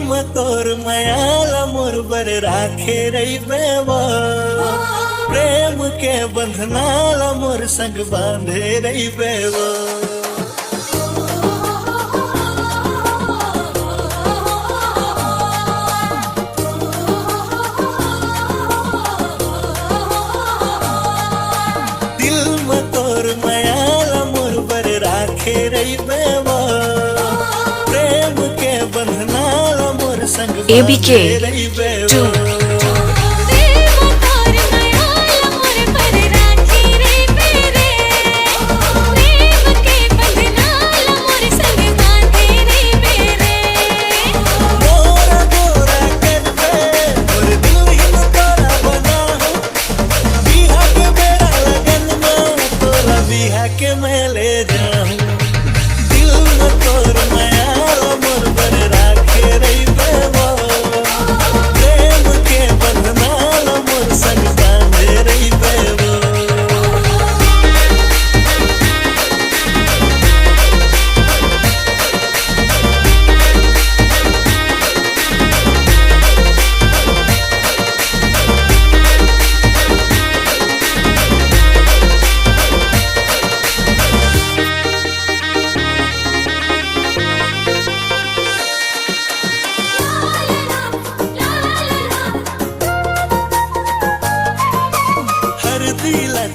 में तोर मायाला मोर बर राखे रही बेवा, प्रेम के बंधनाला मोर संग बांधे रही बेवा। ABK 2 के मैं ले जाऊं दिल में तोर माया मोर बर राखे रही बेवा, प्रेम के बंधनाल मोर संग बांधे रही बेवा।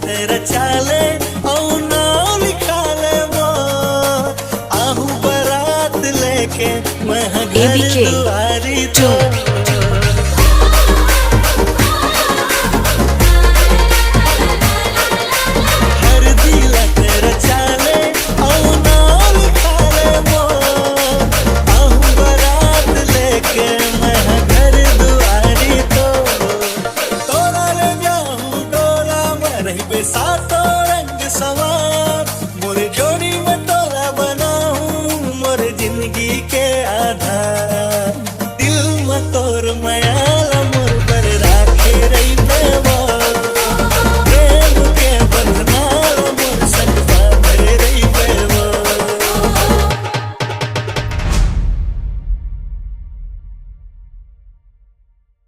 तेरा चाले औ नाम लिखा ले वो, आहू बारात लेके मैं घर दुआरी तो। हर दिल तेरा चाले औ नाम लिखा ले वो, आहू बारात लेके मैं घर दुआरी तो। तोरा ले जाऊं डोला रही बेसातो रंग सवार, मोरे जोड़ी में तोरा बनाऊं मोरे जिंदगी के आधार।